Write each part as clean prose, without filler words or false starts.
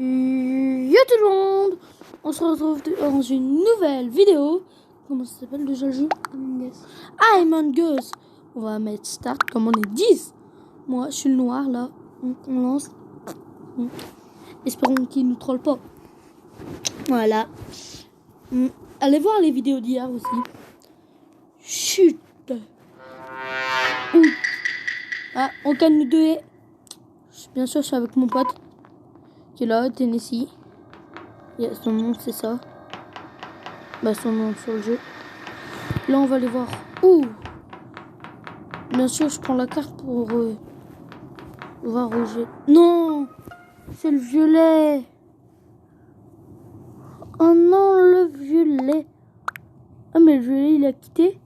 Yo tout le monde, on se retrouve dans une nouvelle vidéo. Comment ça s'appelle déjà le jeu? Among Us. On va mettre start comme on est 10. Moi je suis le noir là. On lance. Espérons qu'il nous troll pas. Voilà. Allez voir les vidéos d'hier aussi. Chut. Ah, on calme nous deux. Bien sûr je suis avec mon pote qui est là, Tennessee. Son nom c'est ça. Bah son nom sur le jeu. Là on va aller voir. Ouh. Bien sûr je prends la carte pour voir où j'ai. Non, c'est le violet. Oh non, le violet. Ah mais le violet il a quitté.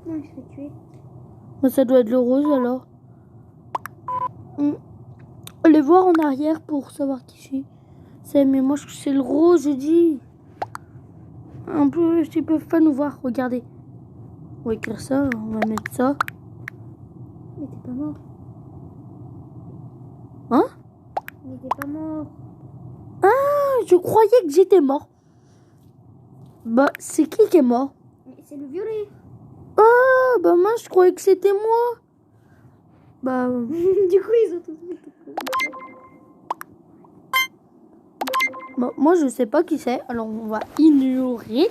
Non, il se fait tuer. Bah, ça doit être le rose alors. Allez voir en arrière pour savoir qui c'est. Mais moi c'est le rose, je dis. Un peu, ils peuvent pas nous voir. Regardez. On va écrire ça, on va mettre ça. Mais t'es pas mort. Hein? Mais t'es pas mort. Ah, je croyais que j'étais mort. Bah, c'est qui est mort? Mais c'est le violet. Ah, bah moi je croyais que c'était moi. Bah. Du coup, ils ont tous mis. Bah, moi je sais pas qui c'est, alors on va ignorer.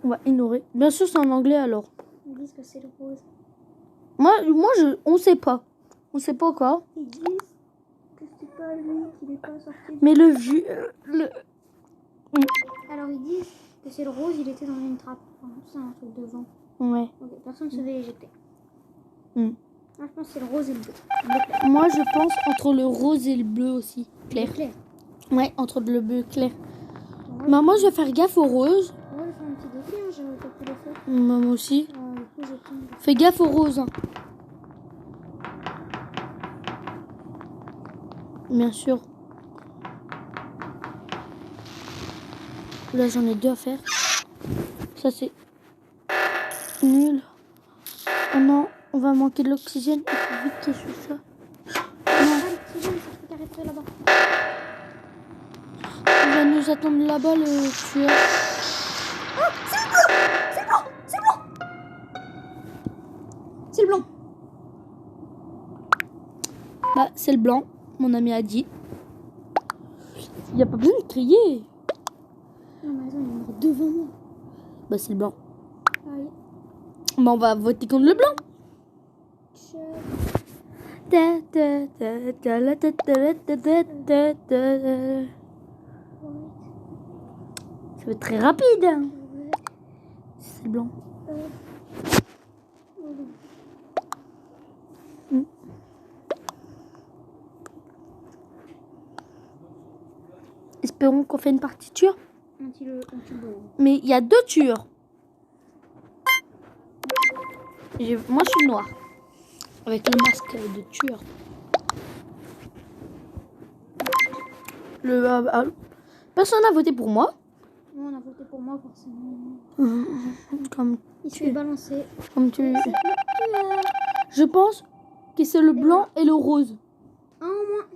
On va ignorer. Bien sûr c'est en anglais alors. Ils disent que c'est le rose. On sait pas. On sait pas encore. Ils disent que c'est pas lui, qu'il est pas sorti. Mais le vieux. Alors ils disent que c'est le rose, il était dans une trappe. Enfin, c'est un truc de vent. Ouais. Ok, personne ne se fait éjecter. Mm. Moi je pense que c'est le rose et le bleu. Le bleu clair. Moi je pense entre le rose et le bleu aussi. Clair. Le clair. Ouais, entre le bleu clair. Ouais, Bah, moi je vais faire gaffe au rose. on va faire un petit défi, hein, j'ai pas pu le faire. Moi aussi. Du coup, je tombe. Fais gaffe au rose. Hein. Bien sûr. Là j'en ai deux à faire. Ça c'est nul. Oh non, on va manquer de l'oxygène. Il faut vite que je fasse ça. Non, L'oxygène, c'est le truc arrêté là-bas. il va nous attendre là-bas le tueur. Oh, c'est le blanc! C'est le blanc! C'est le blanc! C'est le blanc! Bah c'est le blanc, mon ami a dit. Il n'y a pas besoin de crier. Non, mais attends, il est mort devant moi. Bah c'est le blanc. Ah oui. Bah on va voter contre le blanc. Ça va être très rapide. Hein. C'est le blanc. Espérons qu'on fait une partie tueur. Mais il y a deux tueurs. Moi je suis noir. Avec le masque de tueur. Personne n'a voté pour moi. Non, on a voté pour moi forcément. Comme Il se fait balancer. Comme tu. Je pense que c'est le blanc et le rose. Un au moins.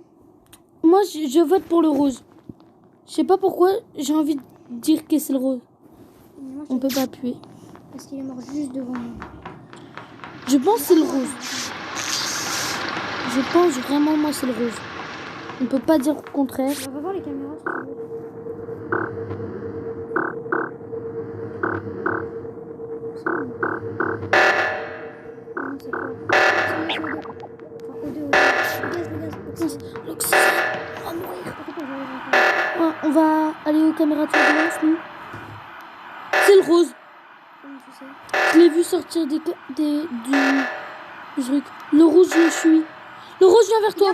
Moi, je vote pour le rose. Je sais pas pourquoi j'ai envie de dire que c'est le rose. Moi, On peut pas appuyer. parce qu'il est mort juste devant moi. Je pense que c'est le rose. Je pense vraiment, moi, c'est le rose. On peut pas dire le contraire. On va voir les caméras si tu veux. Non, c'est quoi? C'est O2. Enfin, O2. Le gaz. L'oxygène. On va mourir. Ouais, on va aller aux caméras de surveillance, nous. C'est le rose. Comment tu sais? Je l'ai vu sortir du truc. Le rouge, je suis. Le rose vient vers toi.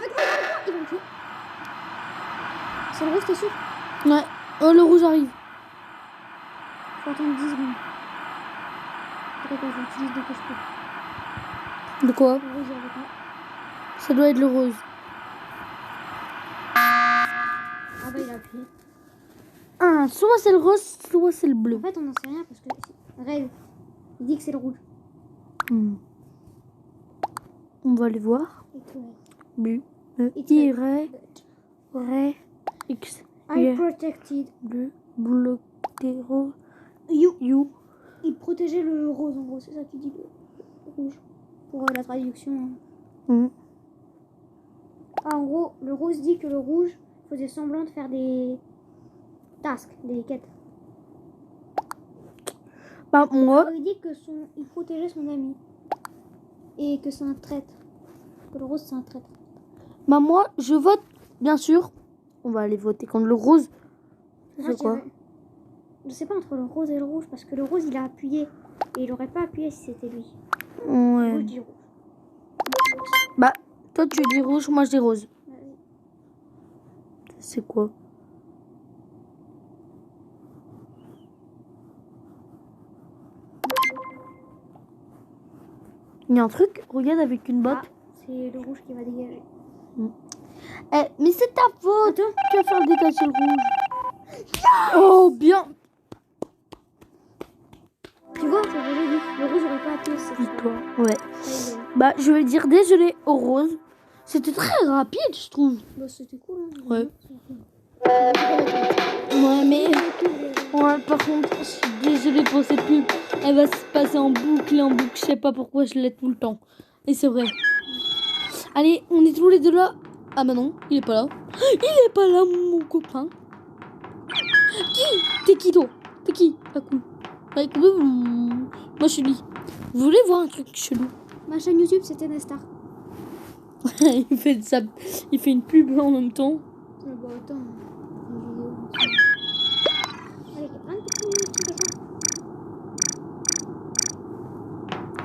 Il va me tuer. C'est le rose, t'es sûr? Ouais. Oh, le rouge arrive. Faut attendre 10 secondes. Attends, j'utilise dès que je peux. De quoi? Le rouge est avec moi. Ça doit être le rose. Ah bah il a appuyé. Ah, soit c'est le rose, soit c'est le bleu. En fait on n'en sait rien parce que Red, il dit que c'est le rouge. On va aller voir. Et toi? B, It's I, like R, X, I Y, protected bleu, bloc, rose, you. you. Il protégeait le rose, en gros, c'est ça qu'il dit, le rouge. Pour la traduction. Mm. Ah, en gros, le rose dit que le rouge faisait semblant de faire des tasks, des quêtes. Bah, moi, Alors, il dit que il protégeait son ami. Et que c'est un traître. Que le rose, c'est un traître. bah, moi, je vote, bien sûr. On va aller voter contre le rose. Moi, C'est quoi? je sais pas entre le rose et le rouge, parce que le rose, il a appuyé. Et il aurait pas appuyé si c'était lui. Moi, je Ouais. dis rouge. Bah, toi, tu dis rouge, moi, je dis rose. Vas-y. C'est quoi? Il y a un truc, regarde avec une botte. Ah, c'est le rouge qui va dégager. Eh, mais c'est ta faute! Attends. Tu vas faire dégager le rouge. Oh, bien! Tu vois, c'est ce que j'ai dit. Le rouge aurait pas appuyé si c'était Victoire. Ouais. ça. Bah, je vais dire désolé au rose. C'était très rapide, je trouve. Bah, c'était cool. Hein. Ouais. Ouais, mais. Ouais, par contre, je suis désolée pour cette pub. Elle va se passer en boucle et en boucle. Je sais pas pourquoi je l'ai tout le temps. Et c'est vrai. Allez, on est tous les deux là. Ah bah non, il est pas là. Il est pas là, mon copain. Qui? T'es qui, toi? T'es qui? Ah, cool. Ouais, cool. Moi, je suis lui. Vous voulez voir un truc chelou? Ma chaîne YouTube, c'était Nestar. il fait une pub en même temps. Ah bah, attends. Une vidéo. Allez, il y a plein de petits trucs à faire.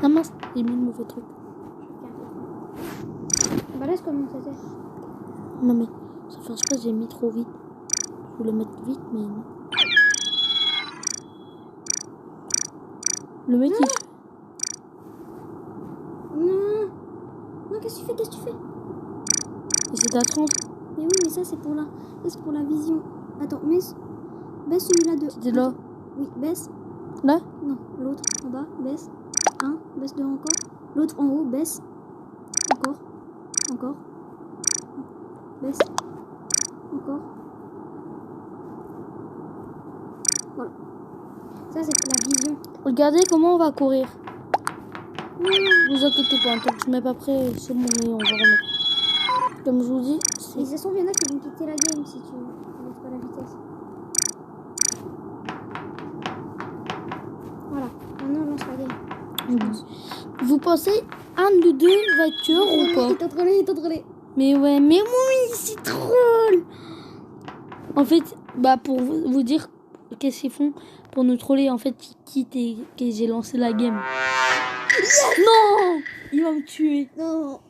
Ah mince, j'ai mis le mauvais truc. Bah, laisse comment c'était. Non mais, ça fait exprès, j'ai mis trop vite. Je voulais mettre vite, mais non. Le mec, Non. Non, qu'est-ce que tu fais? Qu'est-ce que tu fais? c'était à 30. Mais oui, mais ça, c'est pour la... Ça, c'est pour la vision. Attends, mais... Baisse celui-là de... C'était là. Oui, baisse. Là? Non, l'autre en bas, baisse. Un, baisse deux encore. L'autre en haut, baisse. Encore. Encore. Baisse. Encore. Voilà. Ça, c'est pour la vision. Regardez comment on va courir. Non. Vous inquiétez pas, tant que je mets pas prêt, c'est bon, mais on va remettre. Comme je vous dis, Mais c'est... ça se trouve, il y en a qui vont quitter la game si tu ne pas la vitesse. Voilà. Maintenant, on lance la game. Vous pensez un de deux va être tueur ou Il pas? est contrôlé. Mais ouais, mais oui, c'est troll. En fait, bah pour vous dire qu'est-ce qu'ils font pour nous troller, en fait, ils quittent et que j'ai lancé la game. Non, il va me tuer. Non.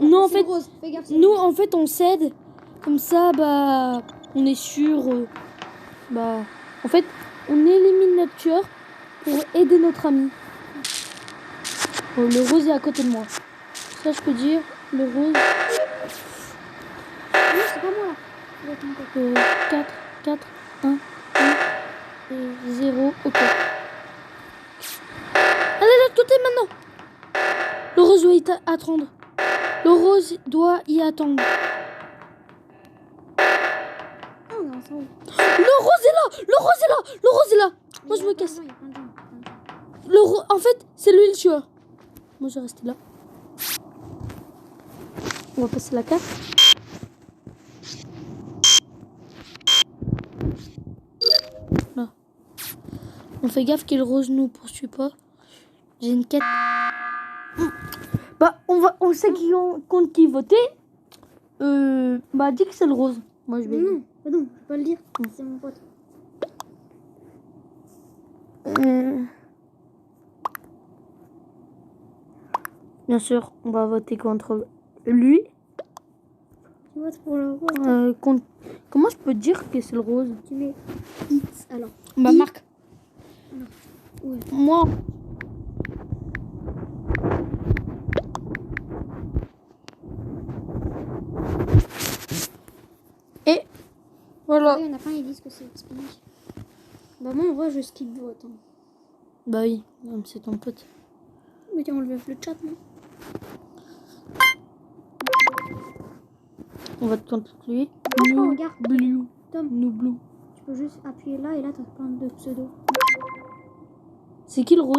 Non, en C'est fait, rose. Fais gaffe. nous, en fait, on cède. Comme ça, bah, on est sûr. Bah, en fait, on élimine notre tueur pour aider notre ami. Oh, le rose est à côté de moi. Ça, je peux dire. Le rose. Non, c'est pas moi là. Ça doit être mon pote. 4, 4, 1, 1, 0, ok. Allez, là, tout est maintenant. Le rose doit y attendre. Le rose doit y attendre. Ah, on est ensemble. Le rose est là. Le rose est là. Le rose est là. Moi, je me casse. Il y a plein de gens. En fait, c'est lui le tueur. Moi, je vais rester là. On va passer la carte. Là. On fait gaffe que le rose nous poursuit pas. J'ai une quête. Bah, on sait contre qui voter. Bah, dis que c'est le rose. Moi, je vais. Non, je peux pas le dire. C'est mon pote. Bien sûr, on va voter contre lui. Tu votes pour le rose. Comment je peux dire que c'est le rose? Tu mets X alors. Bah, Marc. Ouais. Moi. Et voilà. Il y en a plein, ils disent que c'est Xpinach. Bah, moi en vrai, je skip vote. Hein. Bah oui, c'est ton pote. Mais tiens, on le chat, non? On va te continuer. Franchement, regarde. Blue. Tom, Nous blue. tu peux juste appuyer là et là, t'as plein de pseudos. C'est qui le rose?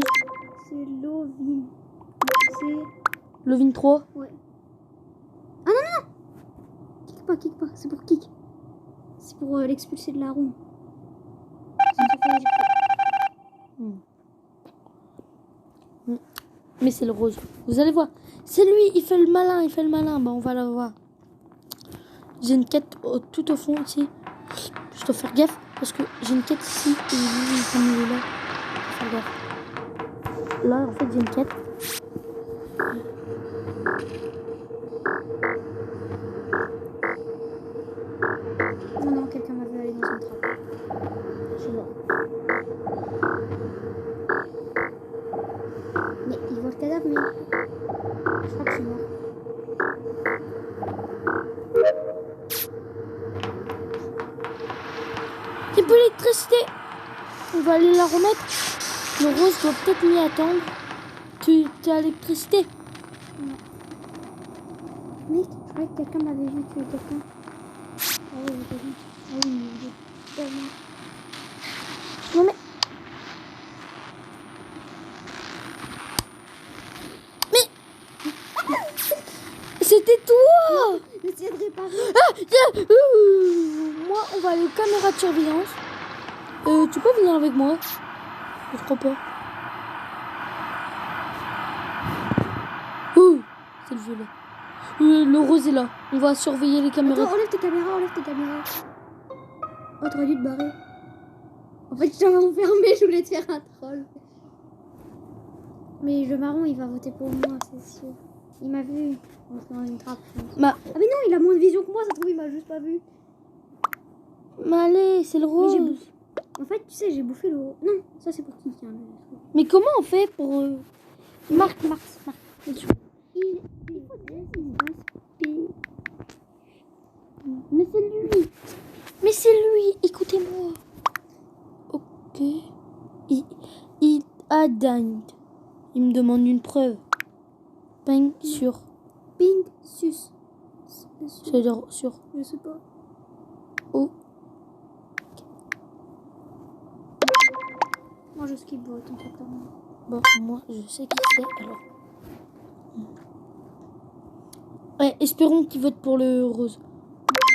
C'est Lovin. C'est... Levin 3. Ouais. Ah non, non! Kick pas. C'est pour kick. C'est pour l'expulser de la room. Ça te fait éjecter. Mais c'est le rose. Vous allez voir. C'est lui, il fait le malin, Bah, on va le voir. J'ai une quête tout au fond ici. Je dois faire gaffe parce que j'ai une quête ici. Et lui, comme il est là. Faut faire gaffe. Là, en fait, j'ai une quête. Oh non, quelqu'un m'a vu aller dans une trappe. Je suis mort. Mais il voit le cadavre, mais... Je crois que je suis mort. Il y a pas l'électricité. On va aller la remettre. Le rose doit peut-être m'y attendre. Tu as l'électricité. Mec, je croyais que quelqu'un m'avait vu tuer quelqu'un. Ah oui, j'ai vu. Ah oui, mais... Non mais... C'était toi. J'essaie de réparer. Moi, on va aller aux caméras de surveillance. Tu peux venir avec moi? Je crois pas. C'est le violet. Le rose est là. On va surveiller les caméras. Attends, enlève tes caméras. Oh, t'aurais dû te barrer. En fait, je t'avais enfermé, je voulais te faire un troll. Mais le marron, il va voter pour moi, c'est sûr. Il m'a vu dans une trappe. Bah, Ah mais non, il a moins de vision que moi, ça se trouve, il m'a juste pas vu. mais allez, c'est le Mais rose. En fait, tu sais, j'ai bouffé le... Non, ça c'est pour qui tiens. Mais comment on fait pour... Marc. Mais c'est lui. Écoutez-moi. Ok. Il a died. Il me demande une preuve. Ping sur. Ping sus. C'est-à-dire sur. Je sais pas. Oh. Moi je skip vote en fait. Bon, moi je sais qui c'est alors. Ouais, espérons qu'il vote pour le rose.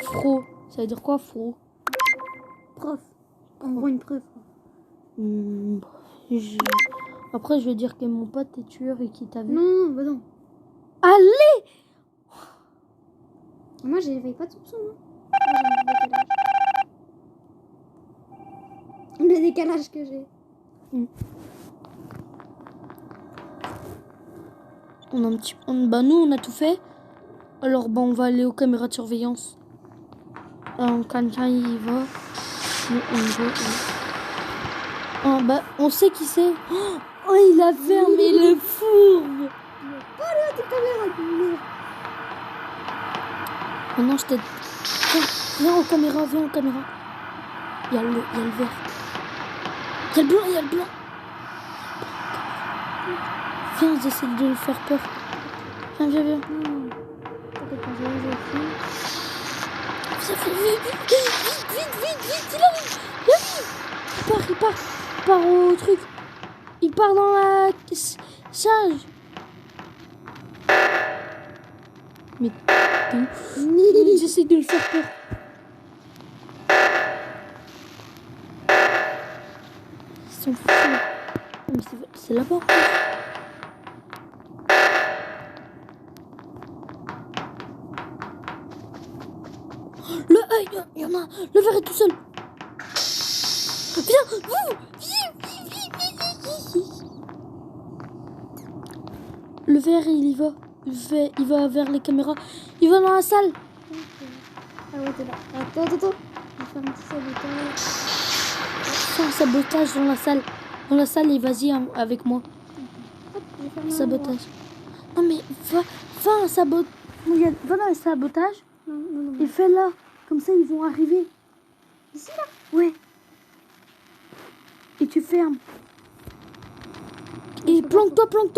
Fro. Ça veut dire quoi, fro? Prof. En gros, une preuve. Après, je vais dire que mon pote est tueur et qu'il t'a vu. Non, bah non. Allez! Moi, j'avais pas de soupçon. Hein. Le décalage que j'ai. On a un petit... Bah, nous, on a tout fait. Alors, bah, on va aller aux caméras de surveillance. Quelqu'un y va. Nous, on y va. Ah, bah, on sait qui c'est. Oh, il a fermé le four. Oh là, tes caméras. Maintenant, je t'aide. Viens aux caméras, Il y a le vert. Il y a le blanc. Viens, j'essaie de le faire peur. Viens. T'inquiète pas, Vite, il arrive. Il part au truc. Il part dans la sage. Mais j'essaie de le faire peur. Ils sont fous. Mais c'est là-bas. Il y en a. Le verre est tout seul. Viens. Le verre, il y va. Il va vers les caméras. Il va dans la salle. Ah ouais, t'es là. Attends. Je vais faire un petit sabotage. Fais un sabotage dans la salle. Dans la salle et vas-y avec moi. Hop, je vais faire Sabotage. Non mais va un sabotage. Va dans le sabotage. Non. Et fais là. Comme ça ils vont arriver. Ici là? Ouais. Et tu fermes. Et planque-toi. Non.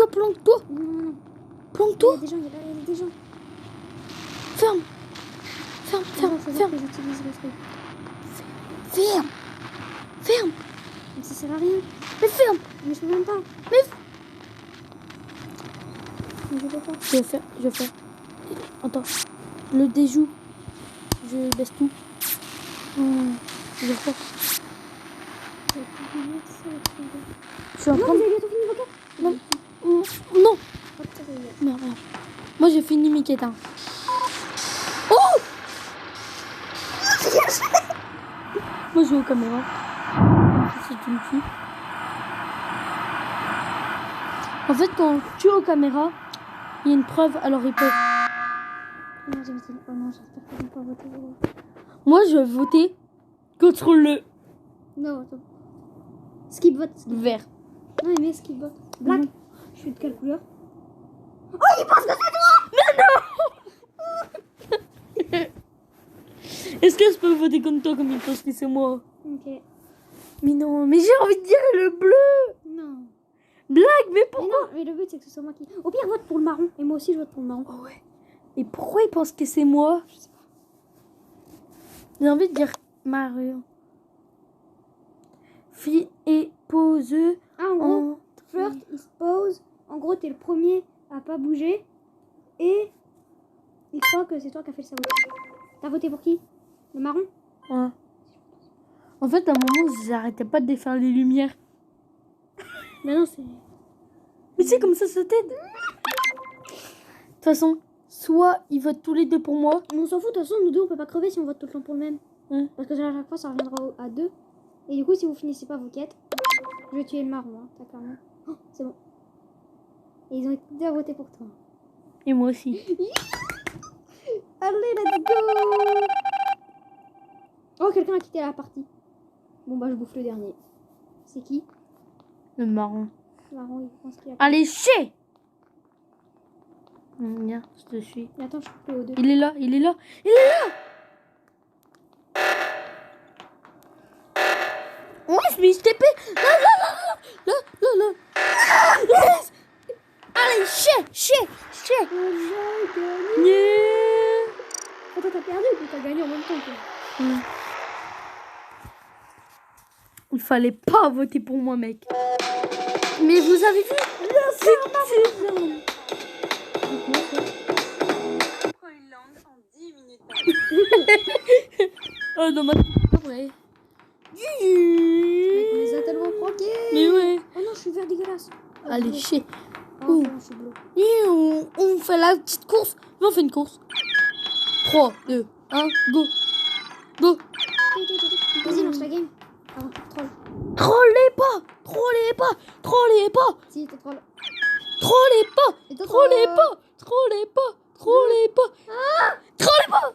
Planque-toi. Il y a des gens. Ferme. Ferme, Ferme, ferme, ferme. que j'utilise le truc. Ferme. Ferme. Mais ça sert à rien. Mais ferme. Mais je peux même pas. Mais Mais je peux pas. je vais faire. Je vais faire. Attends. Le déjoue. Je baisse tout. Je vais faire. Je suis en Non, train vous de... avez bientôt fini vos quêtes? Non. Non. Hop, ça y est. Merde. Moi j'ai fini mes quêtes. Hein. Oh. Moi je vais aux caméras. C'est une fille. En fait quand tu es aux caméras, il y a une preuve, alors ils peuvent. Non, j'ai voté. Oh non, j'espère qu'ils vont pas voter. Moi je vais voter contre le Non, attends. Skip vote. vert. Non, mais skip vote. Black. Mhm. Je suis de quelle couleur? Est-ce que je peux voter contre toi comme il pense que c'est moi? Ok. Mais non, mais j'ai envie de dire le bleu. Non. Blague, mais Mais pourquoi? non, mais le but c'est que ce soit moi qui. Au pire, vote pour le marron. Et moi aussi, je vote pour le marron. Oh ouais. Et pourquoi il pense que c'est moi? Je sais pas. J'ai envie de dire Mario. Fille et poseux Ah, en gros, first is pose. En gros, t'es le premier à pas bouger. Et il croit que c'est toi qui as fait le sabotage. T'as voté pour qui? Le marron? Ouais. En fait, à un moment, j'arrêtais pas de défaire les lumières. Mais non, c'est. Mais c'est comme ça t'aide. De toute façon, soit ils votent tous les deux pour moi. Mais on s'en fout, de toute façon, nous deux on peut pas crever si on vote tout le temps pour le même. Ouais. Parce que à chaque fois ça reviendra à 2. Et du coup, si vous finissez pas vos quêtes, je vais tuer le marron, hein, t'as clairement. Oh, c'est bon. Et ils ont été à voter pour toi. Et moi aussi. Allez, let's go! Oh, quelqu'un a quitté la partie. Bon, bah, je bouffe le dernier. C'est qui? Le marron. Le marron, il pense qu'il a. Allez, chier. Viens, je te suis. Mais attends, je coupe le O2. Il est là, il est là, il est là. Ouais, mais je t'ai payé. Là. Yes. Allez, chier. Oh, j'ai gagné! Yeah. Attends, t'as perdu ou t'as gagné en même temps, toi? Il fallait pas voter pour moi, mec. Mais vous avez vu? C'est Prends une langue en 10 minutes. oh non, mais vrai. Mec, on les a tellement proqués! Mais ouais. Oh non, je suis vert dégueulasse. Oh, Allez, bleu. chier. Oh, Ouh. non, je suis bleu. Et on fait la petite course. Viens, on fait une course. 3, 2, 1, go. Go. Vas-y, lance la game. Avant que tu te trolles. Trollez pas. Si, t'es troll. Et toi, Trollez pas.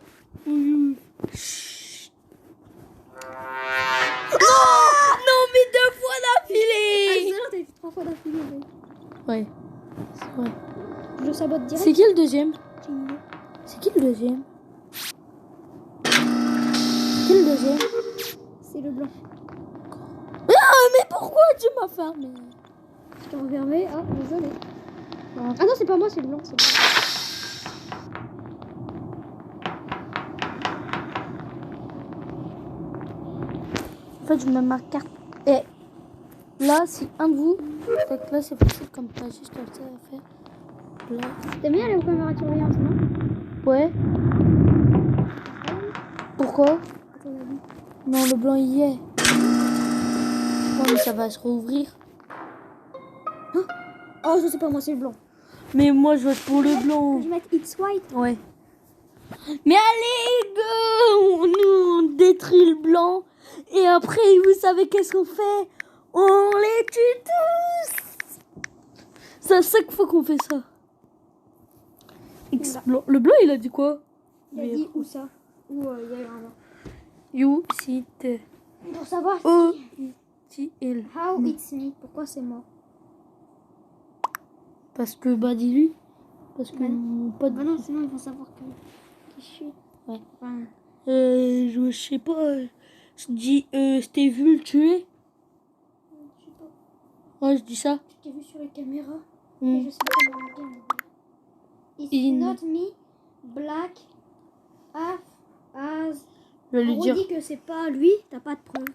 Chut. Non, mais 2 fois Ah, c'est d'affilée. vrai, t'as fait 3 fois d'affilée. mec. Ouais, c'est vrai. Je le sabote direct. C'est qui le deuxième? J'ai une idée. C'est qui le deuxième? C'est le deuxième? C'est le blanc. Ah, mais pourquoi tu m'as fermé? Je t'ai enfermé. Ah, désolé. Ah non, c'est pas moi, c'est le blanc. C'est le blanc. En fait, je mets ma carte. Et là, si un de vous, donc là, c'est facile comme t'as juste comme ça à faire. Là. T'aimes bien aller aux caméras de surveillance, non? Ouais. Pourquoi? À ton avis. Non, le blanc y est. Oh, mais ça va se rouvrir. Oh, je sais pas, moi, c'est le blanc. Mais moi, je vote pour le blanc. Je vais mettre It's White. Ouais. Mais allez, go! Nous, on détruit le blanc. Et après, vous savez qu'est-ce qu'on fait? On les tue tous! C'est à chaque fois qu'on fait ça. Le blanc, il a dit quoi? Il a dit où ça? Où il y a eu un blanc. You, sit, Pour savoir O, T, L. how it's me. Pourquoi c'est moi? Parce que, bah, dis-lui. Parce que, Ouais. mon pote. Ah non, sinon ils vont savoir qui je suis. Ouais. Enfin, Je sais pas. Je dis, je t'ai vu le tuer. je sais pas. Ouais, je dis ça. Je t'ai vu sur les caméras. Mm. Et je sais pas comment la game. It's In- not me, black, half, Je vais lui On dire. dit que c'est pas lui, t'as pas de preuve.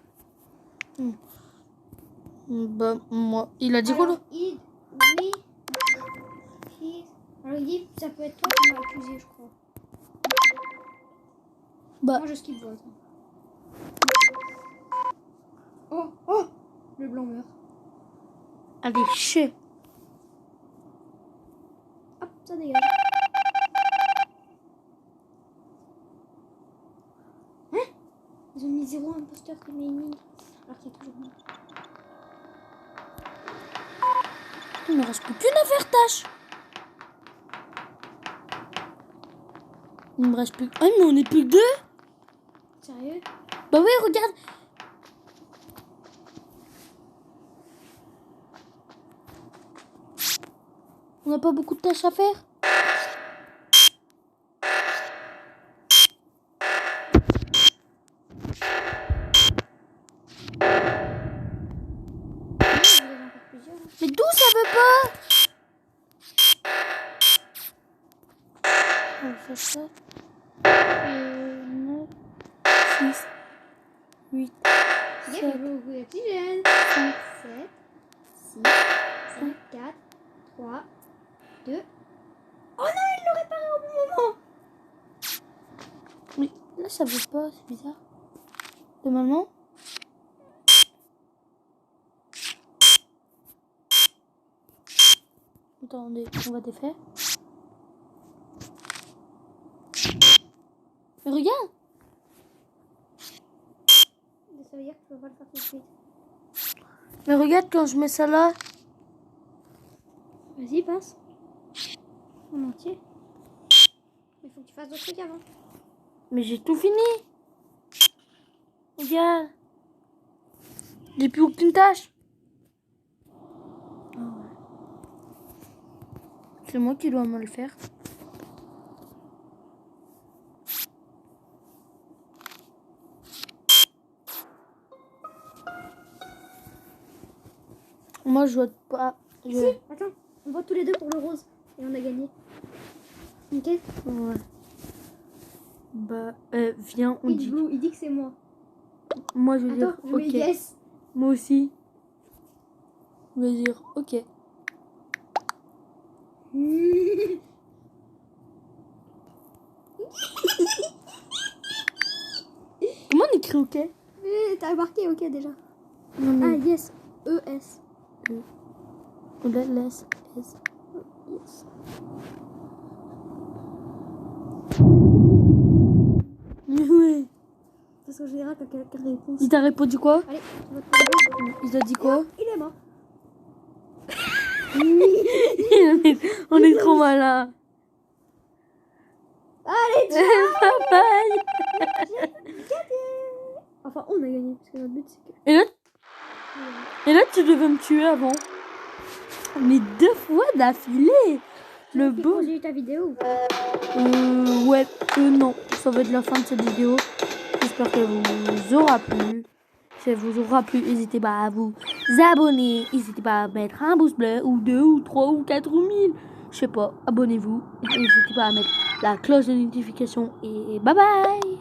Bah, moi. Il a dit quoi là? Alors, oui. Alors il dit ça peut être toi qui m'as accusé, je crois. Bah, Moi je skip vote. Oh, le blanc meurt. allez, chez. Hop, ça dégage. Hein? Ils ont mis 0 imposteur remaining. Alors qu'il y a toujours moi. Il ne reste plus qu'une à faire tâche. Il me reste plus. Ah, mais on est plus que 2. Sérieux? Bah oui, regarde. On n'a pas beaucoup de tâches à faire. Il y en a encore plusieurs. Hein. Mais d'où ça veut pas? On va faire ça. 9, 6, 8, Il y a 7, beaucoup d'oxygène. 5, 7, 6, 5, 4, 3, 2. Oh non, il l'a réparé au bon moment. Oui, là ça veut pas, c'est bizarre. Normalement. Attendez, on va défaire. Mais regarde. Ça veut dire que tu vas pas le faire tout de suite. Mais regarde quand je mets ça là. Vas-y, passe. En entier. Il faut que tu fasses d'autres trucs avant. Mais j'ai tout fini. Regarde. J'ai plus aucune tâche. Ah ouais. C'est moi qui dois me le faire. Moi je vote pas. Si, attends. On vote tous les deux pour le rose. Et on a gagné. Ok? Ouais. Bah, viens, on It's dit. blue, il dit que c'est moi. Moi je vais Attends, dire je mets ok. yes. Moi aussi. Je vais dire ok. Comment on écrit ok? T'as marqué ok déjà. Non mais. Ah yes. ES. Laisse. Yes. Ouais. Parce qu'en général, quand quelqu'un répond. Il t'a répondu quoi? Allez, tu votes pour le bleu. Il t'a dit quoi? Il est mort. On est trop malin. Allez, tiens. Bye bye. Enfin, on a gagné. Parce que notre but, c'est que. Et là, tu devais me tuer avant. Mais 2 fois d'affilée. Le beau. J'ai eu ta vidéo ou pas? Ouais, non. Ça va être la fin de cette vidéo. J'espère qu'elle vous aura plu. Si elle vous aura plu, n'hésitez pas à vous abonner. N'hésitez pas à mettre un pouce bleu, ou 2, ou 3, ou 4, ou 1000. Je sais pas. Abonnez-vous. N'hésitez pas à mettre la cloche de notification. Et bye bye.